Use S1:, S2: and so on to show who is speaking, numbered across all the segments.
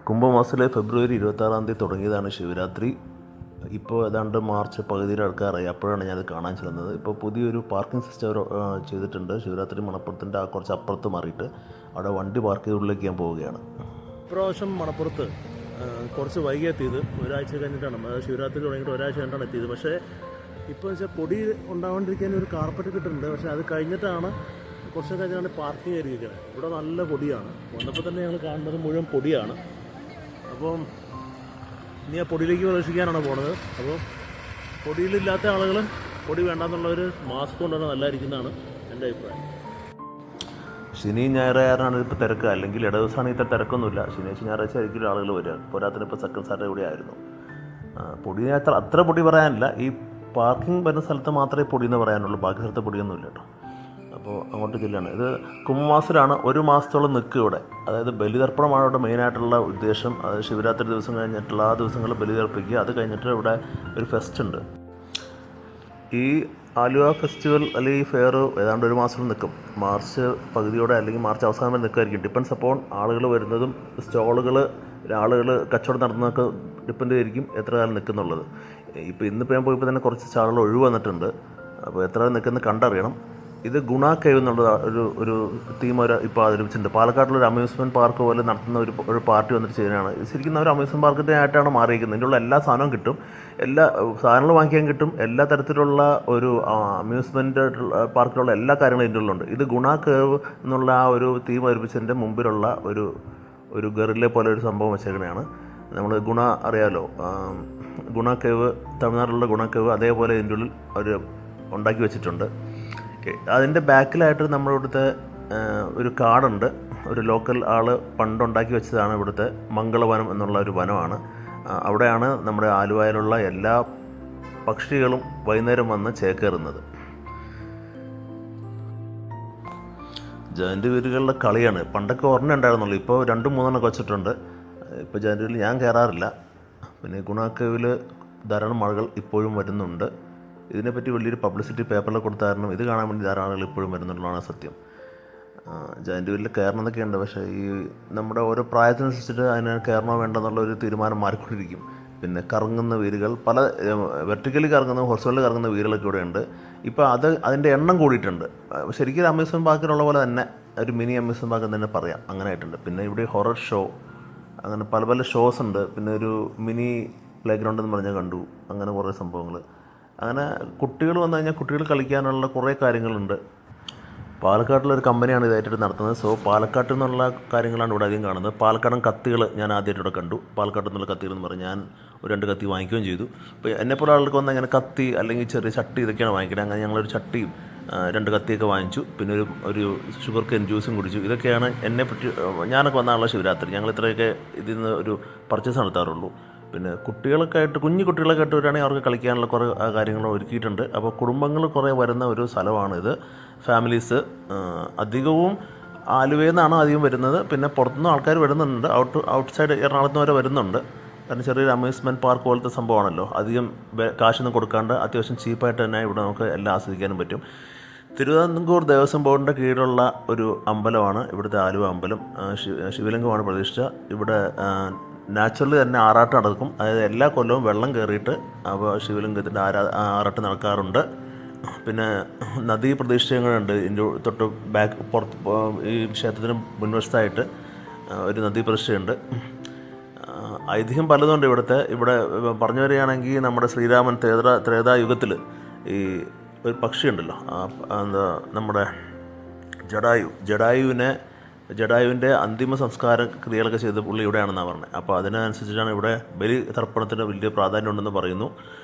S1: കുംഭമാസത്തിലെ ഫെബ്രുവരി 26 തുടങ്ങിയതാണ് ശിവരാത്രി. ഇപ്പോൾ ഏതാണ്ട് മാർച്ച് പകുതിയിൽ അടുക്കാറായി. അപ്പോഴാണ് ഞാനത് കാണാൻ ചെല്ലുന്നത്. ഇപ്പോൾ പുതിയൊരു പാർക്കിംഗ് സിസ്റ്റം ചെയ്തിട്ടുണ്ട്. ശിവരാത്രി മണപ്പുറത്തിൻ്റെ കുറച്ച് അപ്പുറത്ത് മാറിയിട്ട് അവിടെ വണ്ടി പാർക്ക് ചെയ്ത് ഉള്ളിലേക്ക് ഞാൻ പോവുകയാണ്. ഇപ്രാവശ്യം മണപ്പുറത്ത് കുറച്ച് വൈകി എത്തിയത്. ഒരാഴ്ച കഴിഞ്ഞിട്ടാണ്, അതായത് ശിവരാത്രി തുടങ്ങിയിട്ട് ഒരാഴ്ച കഴിഞ്ഞിട്ടാണ് എത്തിയത്. പക്ഷേ ഇപ്പോൾ വെച്ചാൽ പൊടി ഉണ്ടാവാണ്ടിരിക്കാൻ ഒരു കാർപ്പറ്റ് കിട്ടുന്നുണ്ട്. പക്ഷേ അത് കഴിഞ്ഞിട്ടാണ് കുറച്ച് കഴിഞ്ഞാണ് പാർക്കിംഗ് ആയിരിക്കുന്നത്. ഇവിടെ നല്ല പൊടിയാണ്. വന്നപ്പോൾ തന്നെ ഞങ്ങൾ കാണുന്നത് മുഴുവൻ പൊടിയാണ്. അപ്പോൾ ഇനി ആ പൊടിയിലേക്ക് പ്രവേശിക്കാനാണ് പോണത്. അപ്പോൾ പൊടിയിലില്ലാത്ത ആളുകൾ പൊടി വേണ്ടെന്നുള്ളൊരു മാസ്ക് കൊണ്ടാണ് നല്ലതായിരിക്കുന്നതാണ് എൻ്റെ അഭിപ്രായം. ശനി ഞായറാണ് ഇപ്പോൾ തിരക്ക്, അല്ലെങ്കിൽ ഇട ദിവസമാണ് ഇത്ര തിരക്കൊന്നുമില്ല. ശനിയാഴ്ച ഞായറാഴ്ച ആയിരിക്കും ആളുകൾ വരിക. പോരാത്തിന് ഇപ്പോൾ സെക്കൻഡ് സാറ്റർഡേ കൂടെ ആയിരുന്നു. പൊടി അത്ര പൊടി പറയാനില്ല. ഈ പാർക്കിംഗ് വരുന്ന സ്ഥലത്ത് മാത്രമേ പൊടി എന്ന് പറയാനുള്ളൂ. ബാക്കി സ്ഥലത്ത് പൊടിയൊന്നുമില്ല കേട്ടോ. അപ്പോൾ അങ്ങോട്ട് ജില്ലയാണ് ഇത്. കുംഭമാസത്തിലാണ്. ഒരു മാസത്തോളം നിൽക്കും ഇവിടെ. അതായത് ബലിതർപ്പണമാണ് ഇവിടെ മെയിനായിട്ടുള്ള ഉദ്ദേശം. അത് ശിവരാത്രി ദിവസം കഴിഞ്ഞിട്ടുള്ള ആ ദിവസങ്ങളിൽ ബലിതർപ്പിക്കുക. അത് കഴിഞ്ഞിട്ട് ഇവിടെ ഒരു ഫെസ്റ്റ് ഉണ്ട്. ഈ ആലുവ ഫെസ്റ്റിവൽ അല്ലെങ്കിൽ ഈ ഫെയർ ഏതാണ്ട് ഒരു മാസം നിൽക്കും. മാർച്ച് പകുതിയോടെ അല്ലെങ്കിൽ മാർച്ച് അവസാനം വരെ നിൽക്കുമായിരിക്കും. ഡിപ്പെൻസ് അപ്പോൺ ആളുകൾ വരുന്നതും സ്റ്റോളുകൾ ആളുകൾ കച്ചവടം നടത്തുന്നതൊക്കെ ഡിപ്പെൻഡ് ചെയ്തിരിക്കും എത്ര കാലം നിൽക്കുന്നുള്ളത്. ഇപ്പോൾ ഇന്നിപ്പോൾ ഞാൻ പോയപ്പോൾ തന്നെ കുറച്ച് ആളുകൾ ഒഴിവ് വന്നിട്ടുണ്ട്. അപ്പോൾ എത്ര കാലം നിൽക്കുന്നത് കണ്ടറിയണം. ഇത് ഗുണ കേവ് എന്നുള്ള ഒരു തീം ഇപ്പോൾ അവതരിപ്പിച്ചിട്ടുണ്ട്. പാലക്കാട്ടിലൊരു അമ്യൂസ്മെൻറ്റ് പാർക്ക് പോലെ നടത്തുന്ന ഒരു പാർട്ടി വന്നിട്ട് ചെയ്യുന്നതാണ്. ഇത് ശരിക്കും ഒരു അമ്യൂസ്മെൻറ്റ് പാർക്കിനായിട്ടാണ് മാറിയിരിക്കുന്നത്. ഇതിനുള്ള എല്ലാ സാധനവും കിട്ടും, എല്ലാ സാധനങ്ങൾ വാങ്ങിക്കാൻ കിട്ടും. എല്ലാ തരത്തിലുള്ള ഒരു അമ്യൂസ്മെൻറ്റ് പാർക്കിലുള്ള എല്ലാ കാര്യങ്ങളും ഇതിൻ്റെ ഉള്ളിലുണ്ട്. ഇത് ഗുണ കേവ് എന്നുള്ള ആ ഒരു തീം അവതരിപ്പിച്ചതിൻ്റെ മുമ്പിലുള്ള ഒരു ഗറിലെ പോലെ ഒരു സംഭവം വെച്ചേക്കണെയാണ്. നമ്മൾ ഗുണ അറിയാമല്ലോ, ഗുണ കേവ്, തമിഴ്നാട്ടിലുള്ള ഗുണ കേവ് അതേപോലെ ഇതിൻ്റെ ഉള്ളിൽ അവർ ഉണ്ടാക്കി വെച്ചിട്ടുണ്ട്. അതിൻ്റെ ബാക്കിലായിട്ട് നമ്മുടെ ഇവിടുത്തെ ഒരു കാടുണ്ട്. ഒരു ലോക്കൽ ആൾ പണ്ടുണ്ടാക്കി വെച്ചതാണ് ഇവിടുത്തെ മംഗളവനം എന്നുള്ള ഒരു വനമാണ്. അവിടെയാണ് നമ്മുടെ ആലുവയിലുള്ള എല്ലാ പക്ഷികളും വൈകുന്നേരം വന്ന് ചേക്കേറുന്നത്. ജയൻ്റ് വീലുകളുടെ കളിയാണ്. പണ്ടൊക്കെ ഒരെണ്ണം ഉണ്ടായിരുന്നുള്ളൂ, ഇപ്പോൾ 2-3 വെച്ചിട്ടുണ്ട്. ഇപ്പോൾ ജയൻ്റ് വീലിൽ ഞാൻ കയറാറില്ല. പിന്നെ ഗുണാക്കേവിൽ ധാരാളം ആളുകൾ ഇപ്പോഴും വരുന്നുണ്ട്. ഇതിനെപ്പറ്റി വലിയൊരു പബ്ലിസിറ്റി പേപ്പറിൽ കൊടുത്ത കാരണം ഇത് കാണാൻ വേണ്ടി ധാരാളം ആളുകൾ ഇപ്പോഴും വരുന്നുള്ളതാണ് സത്യം. ജയൻ്റ് വീലിൽ കയറണം എന്നൊക്കെയുണ്ട്. പക്ഷേ ഈ നമ്മുടെ ഓരോ പ്രായത്തിനനുസരിച്ചിട്ട് അതിന് കയറണോ വേണ്ടെന്നുള്ളൊരു തീരുമാനം മാറിക്കൊണ്ടിരിക്കും. പിന്നെ കറങ്ങുന്ന വീലുകൾ, പല വെർട്ടിക്കലി കറങ്ങുന്ന ഹൊറിസോണ്ടലി കറങ്ങുന്ന വീലുകളൊക്കെ ഇവിടെ ഉണ്ട്. ഇപ്പോൾ അതിൻ്റെ എണ്ണം കൂടിയിട്ടുണ്ട്. ശരിക്കും ഒരു അമ്യൂസ്മെൻറ്റ് പാർക്കിലുള്ള പോലെ തന്നെ ഒരു മിനി അമ്യൂസ്മെൻറ്റ് പാർക്ക് തന്നെ പറയാം, അങ്ങനെ ആയിട്ടുണ്ട്. പിന്നെ ഇവിടെ ഹൊറർ ഷോ, അങ്ങനെ പല പല ഷോസ് ഉണ്ട്. പിന്നെ ഒരു മിനി പ്ലേ ഗ്രൗണ്ട് എന്ന് പറഞ്ഞാൽ കണ്ടു. അങ്ങനെ കുറേ സംഭവങ്ങൾ. അങ്ങനെ കുട്ടികൾ വന്നു കഴിഞ്ഞാൽ കുട്ടികൾ കളിക്കാനുള്ള കുറേ കാര്യങ്ങളുണ്ട്. പാലക്കാട്ടിലൊരു കമ്പനിയാണ് ഇതായിട്ട് നടത്തുന്നത്. സോ പാലക്കാട്ടിൽ നിന്നുള്ള കാര്യങ്ങളാണ് ഇവിടെ അധികം കാണുന്നത്. പാലക്കാടൻ കത്തികൾ ഞാൻ ആദ്യമായിട്ട് ഇവിടെ കണ്ടു. പാലക്കാട്ടിൽ നിന്നുള്ള കത്തികൾ എന്ന് പറഞ്ഞാൽ ഞാൻ 2 കത്തി വാങ്ങിക്കുകയും ചെയ്തു. ഇപ്പോൾ എന്നെപ്പോലെ ആൾക്ക് വന്ന് അങ്ങനെ കത്തി അല്ലെങ്കിൽ ചെറിയ ചട്ടി ഇതൊക്കെയാണ് വാങ്ങിക്കുന്നത്. അങ്ങനെ ഞങ്ങളൊരു ചട്ടിയും 2 കത്തിയൊക്കെ വാങ്ങിച്ചു. പിന്നെ ഒരു ഷുഗർ കെയിൻ ജ്യൂസും കുടിച്ചു. ഇതൊക്കെയാണ് എന്നെപ്പറ്റി ഞാനൊക്കെ വന്നാലുള്ള ശിവരാത്രി. ഞങ്ങൾ ഇത്രയൊക്കെ ഇതിൽ നിന്ന് ഒരു പർച്ചേസ് നടത്താറുള്ളൂ. പിന്നെ കുട്ടികളൊക്കെ ആയിട്ട്, കുഞ്ഞു കുട്ടികളൊക്കെ ആയിട്ട് വരികയാണെങ്കിൽ അവർക്ക് കളിക്കാനുള്ള കുറേ കാര്യങ്ങൾ ഒരുക്കിയിട്ടുണ്ട്. അപ്പോൾ കുടുംബങ്ങൾ കുറേ വരുന്ന ഒരു സ്ഥലമാണിത്. ഫാമിലീസ് അധികവും ആലുവയിൽ നിന്നാണ് അധികം വരുന്നത്. പിന്നെ പുറത്തുനിന്ന് ആൾക്കാർ വരുന്നുണ്ട്. ഔട്ട്സൈഡ് എറണാകുളത്ത് നിന്ന് വരെ വരുന്നുണ്ട്. കാരണം ചെറിയൊരു അമ്യൂസ്മെൻറ്റ് പാർക്ക് പോലത്തെ സംഭവമാണല്ലോ. അധികം കാശൊന്നും കൊടുക്കാണ്ട് അത്യാവശ്യം ചീപ്പായിട്ട് തന്നെ ഇവിടെ നമുക്ക് എല്ലാം ആസ്വദിക്കാനും പറ്റും. തിരുവിതാംകൂർ ദേവസ്വം ബോർഡിൻ്റെ കീഴിലുള്ള ഒരു അമ്പലമാണ് ഇവിടുത്തെ ആലുവ അമ്പലം. ശിവലിംഗമാണ് പ്രതിഷ്ഠ. ഇവിടെ നാച്ചുറലി തന്നെ ആറാട്ട് നടക്കും. അതായത് എല്ലാ കൊല്ലവും വെള്ളം കയറിയിട്ട് അപ്പോൾ ശിവലിംഗത്തിൻ്റെ ആറാട്ട് നടക്കാറുണ്ട്. പിന്നെ നദീ പ്രതിഷ്ഠകളുണ്ട്. ഇതിൻ്റെ തൊട്ട് പുറത്ത് ഈ ക്ഷേത്രത്തിന് മുൻവശത്തായിട്ട് ഒരു നദീ പ്രതിഷ്ഠയുണ്ട്. ഐതിഹ്യം പലതുണ്ട് ഇവിടെ പറഞ്ഞു വരികയാണെങ്കിൽ നമ്മുടെ ശ്രീരാമൻ ത്രേതായുഗത്തിൽ ഈ ഒരു പക്ഷിയുണ്ടല്ലോ, എന്താ നമ്മുടെ ജടായുവിൻ്റെ അന്തിമ സംസ്കാര ക്രിയകളൊക്കെ ചെയ്ത് പുള്ളി ഇവിടെയാണെന്നാണ് പറഞ്ഞത്. അപ്പോൾ അതിനനുസരിച്ചിട്ടാണ് ഇവിടെ ബലി തർപ്പണത്തിന് വലിയ പ്രാധാന്യം ഉണ്ടെന്ന് പറയുന്നു.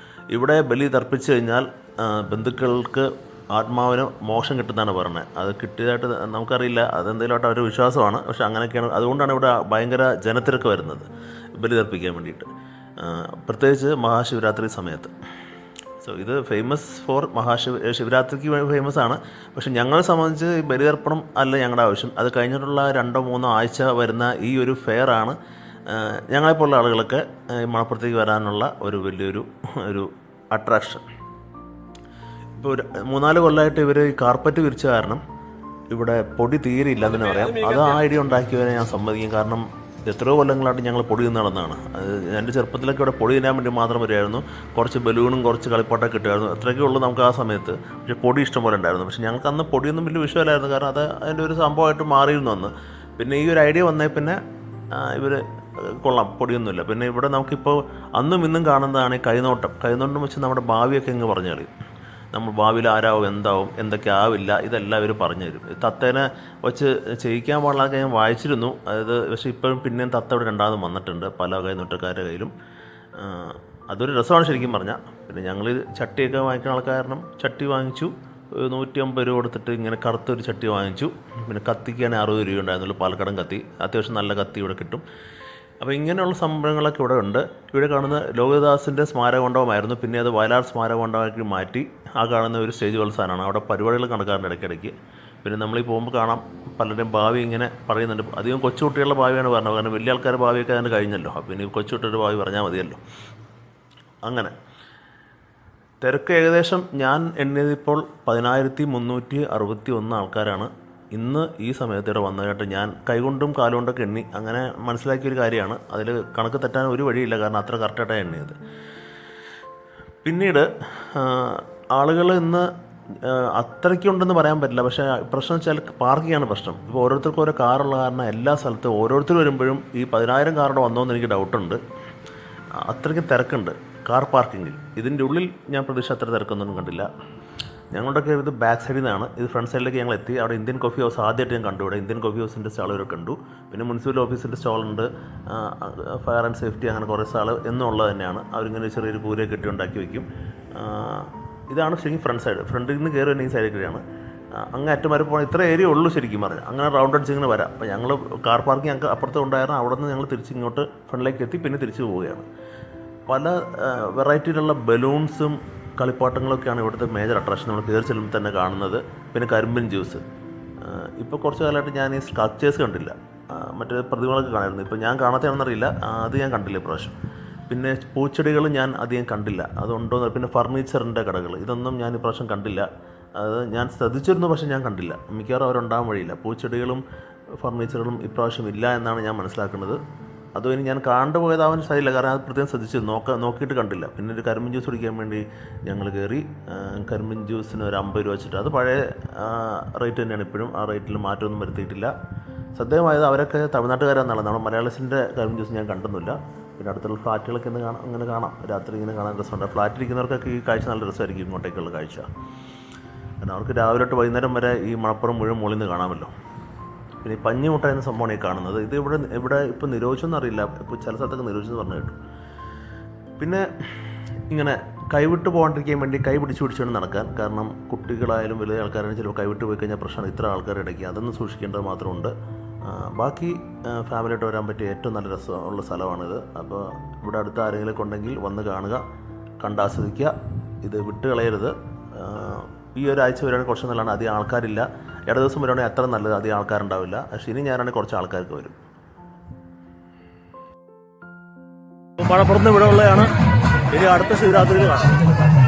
S1: ഇവിടെ ബലി തർപ്പിച്ചു കഴിഞ്ഞാൽ ബന്ധുക്കൾക്ക് ആത്മാവിന് മോക്ഷം കിട്ടുന്നതാണ് പറഞ്ഞത്. അത് കിട്ടിയതായിട്ട് നമുക്കറിയില്ല, അതെന്തെങ്കിലുമായിട്ട് ഒരു വിശ്വാസമാണ്. പക്ഷേ അങ്ങനെയൊക്കെയാണ്. അതുകൊണ്ടാണ് ഇവിടെ ഭയങ്കര ജനത്തിരക്ക് വരുന്നത് ബലി തർപ്പിക്കാൻ വേണ്ടിയിട്ട്, പ്രത്യേകിച്ച് മഹാശിവരാത്രി സമയത്ത്. സോ ഇത് ഫേമസ് ഫോർ ശിവരാത്രിക്ക് ഫേമസ് ആണ്. പക്ഷെ ഞങ്ങളെ സംബന്ധിച്ച് ബലിതർപ്പണം അല്ല ഞങ്ങളുടെ ആവശ്യം. അത് കഴിഞ്ഞിട്ടുള്ള 2-3 ആഴ്ച വരുന്ന ഈ ഒരു ഫെയറാണ് ഞങ്ങളെപ്പോലുള്ള ആളുകളൊക്കെ മണപ്പുറത്തേക്ക് വരാനുള്ള ഒരു വലിയൊരു അട്രാക്ഷൻ. ഇപ്പോൾ 3-4 കൊല്ലമായിട്ട് ഇവർ ഈ കാർപ്പറ്റ് വിരിച്ച കാരണം ഇവിടെ പൊടി തീരെ ഇല്ലെന്ന് തന്നെ പറയാം. അത് ആ ഐഡിയ ഉണ്ടാക്കിയവരെ ഞാൻ സമ്മതിക്കും. കാരണം എത്രയോ കൊല്ലങ്ങളായിട്ട് ഞങ്ങൾ പൊടി തിന്ന് നടന്നതാണ്. എൻ്റെ ചെറുപ്പത്തിലൊക്കെ ഇവിടെ പൊടി തിന്നാൻ വേണ്ടി മാത്രം വരുമായിരുന്നു. കുറച്ച് ബലൂണും കുറച്ച് കളിപ്പാട്ടൊക്കെ കിട്ടുമായിരുന്നു. അത്രയൊക്കെ ഉള്ളൂ നമുക്ക് ആ സമയത്ത്. പക്ഷേ പൊടി ഇഷ്ടംപോലെ ഉണ്ടായിരുന്നു. പക്ഷേ ഞങ്ങൾക്ക് അന്ന് പൊടിയൊന്നും വലിയ വിഷയമല്ലായിരുന്നു, കാരണം അത് അതിൻ്റെ ഒരു സംഭവമായിട്ട് മാറിയിരുന്നു അന്ന്. പിന്നെ ഈ ഒരു ഐഡിയ വന്നേ പിന്നെ ഇവർ കൊള്ളാം, പൊടിയൊന്നുമില്ല. പിന്നെ ഇവിടെ നമുക്കിപ്പോൾ അന്നും ഇന്നും കാണുന്നതാണ് ഈ കൈനോട്ടം വെച്ച് നമ്മുടെ ഭാവിയൊക്കെ ഇങ്ങ് പറഞ്ഞു കളി. നമ്മൾ ഭാവിയിൽ ആരാവും, എന്താവും, എന്തൊക്കെ ആവില്ല, ഇതെല്ലാം ഇവർ പറഞ്ഞു തരും. തത്തേനെ വെച്ച് ചെയ്യിക്കാൻ പാടില്ലാതെ ഞാൻ വായിച്ചിരുന്നു. അതായത് പക്ഷേ ഇപ്പോഴും പിന്നെയും തത്ത ഇവിടെ രണ്ടാമതും വന്നിട്ടുണ്ട് പല കൈനോട്ടക്കാരുടെ കയ്യിലും. അതൊരു രസമാണ് ശരിക്കും പറഞ്ഞാൽ. പിന്നെ ഞങ്ങൾ ചട്ടിയൊക്കെ വാങ്ങിക്കുന്ന ആൾക്കാരണം ചട്ടി വാങ്ങിച്ചു. 150 രൂപ കൊടുത്തിട്ട് ഇങ്ങനെ കറുത്തൊരു ചട്ടി വാങ്ങിച്ചു. പിന്നെ കത്തിക്കാണെങ്കിൽ 60 രൂപ ഉണ്ടായിരുന്നുള്ളൂ, പാലക്കാടൻ കത്തി. അത്യാവശ്യം നല്ല കത്തി ഇവിടെ കിട്ടും. അപ്പോൾ ഇങ്ങനെയുള്ള സംരംഭങ്ങളൊക്കെ ഇവിടെ ഉണ്ട്. ഇവിടെ കാണുന്ന ലോഹിതദാസിൻ്റെ സ്മാരകമണ്ഡപമായിരുന്നു, പിന്നെ അത് വയലാർ സ്മാരകമണ്ഡപമാക്കി മാറ്റി. ആ കാണുന്ന ഒരു സ്റ്റേജ് ഉത്സവമാണ്. അവിടെ പരിപാടികൾ നടക്കാറുണ്ട് ഇടയ്ക്കിടയ്ക്ക്. പിന്നെ നമ്മളീ പോകുമ്പോൾ കാണാം പലരുടെയും ഭാവി ഇങ്ങനെ പറയുന്നുണ്ട്. അധികം കൊച്ചുകുട്ടികളുടെ ഭാവിയാണ് പറഞ്ഞത്, കാരണം വലിയ ആൾക്കാരുടെ ഭാവിയൊക്കെ അതിന് കഴിഞ്ഞല്ലോ. അപ്പോൾ ഇനി കൊച്ചുകുട്ടിയുടെ ഭാവി പറഞ്ഞാൽ മതിയല്ലോ. അങ്ങനെ തിരക്ക് ഏകദേശം ഞാൻ എണ്ണിയതിപ്പോൾ 10,361 ആൾക്കാരാണ് ഇന്ന് ഈ സമയത്തിവിടെ വന്നതായിട്ട് ഞാൻ കൈകൊണ്ടും കാലുകൊണ്ടൊക്കെ എണ്ണി. അങ്ങനെ മനസ്സിലാക്കിയൊരു കാര്യമാണ്. അതിൽ കണക്ക് തെറ്റാൻ ഒരു വഴിയില്ല, കാരണം അത്ര കറക്റ്റായിട്ടാണ് എണ്ണിയത്. പിന്നീട് ആളുകൾ ഇന്ന് അത്രയ്ക്കുണ്ടെന്ന് പറയാൻ പറ്റില്ല. പക്ഷേ പ്രശ്നം വെച്ചാൽ പാർക്കിങ്ങാണ് പ്രശ്നം. ഇപ്പോൾ ഓരോരുത്തർക്കും ഓരോ കാറുള്ള കാരണം എല്ലാ സ്ഥലത്തും ഓരോരുത്തർ വരുമ്പോഴും ഈ 10,000 കാറുടെ വന്നോന്ന് എനിക്ക് ഡൗട്ടുണ്ട്. അത്രയ്ക്കും തിരക്കുണ്ട് കാർ പാർക്കിങ്ങിൽ. ഇതിൻ്റെ ഉള്ളിൽ ഞാൻ പ്രതീക്ഷ അത്ര തിരക്കൊന്നും കണ്ടില്ല. ഞങ്ങളുടെയൊക്കെ ഇത് ബാക്ക് സൈഡിൽ നിന്നാണ്. ഇത് ഫ്രണ്ട് സൈഡിലേക്ക് ഞങ്ങൾ എത്തി. അവിടെ ഇന്ത്യൻ കോഫി ഹൗസ് ആദ്യമായിട്ട് ഞാൻ കണ്ടു. ഇവിടെ ഇന്ത്യൻ കോഫി ഹൗസിൻ്റെ സ്റ്റാളുകൾ കണ്ടു. പിന്നെ മുനിസിപ്പൽ ഓഫീസിൻ്റെ സ്റ്റാളുണ്ട്, ഫയർ ആൻഡ് സേഫ്റ്റി, അങ്ങനെ കുറേ സ്റ്റാൾ എന്നുള്ളത് തന്നെയാണ്. അവരിങ്ങനെ ചെറിയൊരു കൂരയൊക്കെ കെട്ടി ഉണ്ടാക്കി വയ്ക്കും. ഇതാണ് ശരിക്കും ഫ്രണ്ട് സൈഡ്. ഫ്രണ്ടിൽ നിന്ന് കയറി തന്നെ ഈ സൈഡിൽ കൂടിയാണ്. അങ്ങ് അറ്റം വരെ പോകണം. ഇത്ര ഏരിയ ഉള്ളൂ ശരിക്കും പറഞ്ഞാൽ. അങ്ങനെ റൗണ്ട് അടിച്ച് ഇങ്ങനെ വരാം. അപ്പോൾ ഞങ്ങൾ കാർ പാർക്കിംഗ് ഞങ്ങൾക്ക് അപ്പുറത്ത് ഉണ്ടായിരുന്നു. അവിടെ നിന്ന് ഞങ്ങൾ തിരിച്ച് ഇങ്ങോട്ട് ഫ്രണ്ടിലേക്ക് എത്തി, പിന്നെ തിരിച്ച് പോവുകയാണ്. പല വെറൈറ്റിയിലുള്ള ബലൂൺസും കളിപ്പാട്ടങ്ങളൊക്കെയാണ് ഇവിടുത്തെ മേജർ അട്രാക്ഷൻ. നമ്മൾ കയറി ചെല്ലുമ്പോൾ തന്നെ കാണുന്നത്. പിന്നെ കരിമ്പിൻ ജ്യൂസ്. ഇപ്പോൾ കുറച്ച് കാലമായിട്ട് ഞാൻ ഈ സ്കൾപ്ചേഴ്സ് കണ്ടില്ല, മറ്റേ പ്രതിമകളൊക്കെ കാണായിരുന്നു. ഇപ്പോൾ ഞാൻ കാണാത്തതാണെന്നറിയില്ല, അത് ഞാൻ കണ്ടില്ല ഇപ്രാവശ്യം. പിന്നെ പൂച്ചെടികൾ ഞാൻ അധികം കണ്ടില്ല, അതുണ്ടോ. പിന്നെ ഫർണിച്ചറിൻ്റെ കടകൾ, ഇതൊന്നും ഞാൻ ഇപ്രാവശ്യം കണ്ടില്ല. അത് ഞാൻ ശ്രദ്ധിച്ചിരുന്നു, പക്ഷേ ഞാൻ കണ്ടില്ല. മിക്കവാറും അവരുണ്ടാകാൻ വഴിയില്ല. പൂച്ചെടികളും ഫർണിച്ചറുകളും ഇപ്രാവശ്യം ഇല്ല എന്നാണ് ഞാൻ മനസ്സിലാക്കുന്നത്. അതും ഇനി ഞാൻ കണ്ടുപോയതാവാൻ സാധ്യമില്ല, കാരണം അത് പ്രത്യേകം ശ്രദ്ധിച്ച് നോക്കിയിട്ട് കണ്ടില്ല. പിന്നെ ഒരു കരിമ്പിൻ ജ്യൂസ് കുടിക്കാൻ വേണ്ടി ഞങ്ങൾ കയറി. കരിമ്പിൻ ജ്യൂസിന് ഒരു 50 രൂപ വെച്ചിട്ട്, അത് പഴയ റേറ്റ് തന്നെയാണ് ഇപ്പോഴും. ആ റേറ്റിൽ മാറ്റമൊന്നും വരുത്തിയിട്ടില്ല. ശ്രദ്ധേയമായത് അവരൊക്കെ തമിഴ്നാട്ടുകാരാണെന്നാണ്. നമ്മുടെ മലയാളീസിൻ്റെ കരിമ്പിൻ ജ്യൂസ് ഞാൻ കണ്ടെന്നില്ല. പിന്നെ അടുത്തുള്ള ഫ്ലാറ്റുകളൊക്കെ ഇന്ന് അങ്ങനെ കാണാം. രാത്രി ഇങ്ങനെ കാണാൻ രസമുണ്ട്. ഫ്ലാറ്റിലിരിക്കുന്നവർക്കൊക്കെ ഈ കാഴ്ച നല്ല രസമായിരിക്കും, ഇങ്ങോട്ടേക്കുള്ള കാഴ്ച. കാരണം അവർക്ക് രാവിലെ തൊട്ട് വൈകുന്നേരം വരെ ഈ മണപ്പുറം മുഴുവൻ മുകളിൽ നിന്ന് കാണാമല്ലോ. പിന്നെ ഈ പഞ്ഞിമുട്ട എന്ന സംഭവമാണ് ഈ കാണുന്നത്. ഇത് ഇവിടെ ഇപ്പോൾ നിരോധിച്ചെന്ന് അറിയില്ല, ഇപ്പോൾ ചില സ്ഥലത്തൊക്കെ നിരോധിച്ചെന്ന് പറഞ്ഞു കേട്ടു. പിന്നെ ഇങ്ങനെ കൈവിട്ട് പോകാണ്ടിരിക്കാൻ വേണ്ടി കൈ പിടിച്ചുകൊണ്ട് നടക്കാൻ. കാരണം കുട്ടികളായാലും വലിയ ആൾക്കാരായാലും ചിലപ്പോൾ കൈവിട്ട് പോയി കഴിഞ്ഞാൽ പ്രശ്നമാണ്. ഇത്ര ആൾക്കാരുടെ ഇടയ്ക്ക് അതൊന്നും സൂക്ഷിക്കേണ്ടത് മാത്രമുണ്ട്. ബാക്കി ഫാമിലിയായിട്ട് വരാൻ പറ്റിയ ഏറ്റവും നല്ല രസമുള്ള സ്ഥലമാണിത്. അപ്പോൾ ഇവിടെ അടുത്ത് ആരെങ്കിലും ഉണ്ടെങ്കിൽ വന്ന് കാണുക, കണ്ടാസ്വദിക്കുക. ഇത് വിട്ട് കളയരുത്. ഈ ഒരാഴ്ച വരികയാണെങ്കിൽ കുറച്ച് നല്ലതാണ്. അധികം ആൾക്കാരില്ല. ഇട ദിവസം വരുവാണെങ്കിൽ അത്ര നല്ലത്, അധികം ആൾക്കാരുണ്ടാവില്ല. ശനി ഞാനാണെങ്കിൽ കുറച്ച് ആൾക്കാർക്ക് വരും. മണപ്പുറത്ത് ഇവിടെ ഉള്ളതാണ്. ഇനി അടുത്ത ശിവരാത്രിയിൽ കാണാം.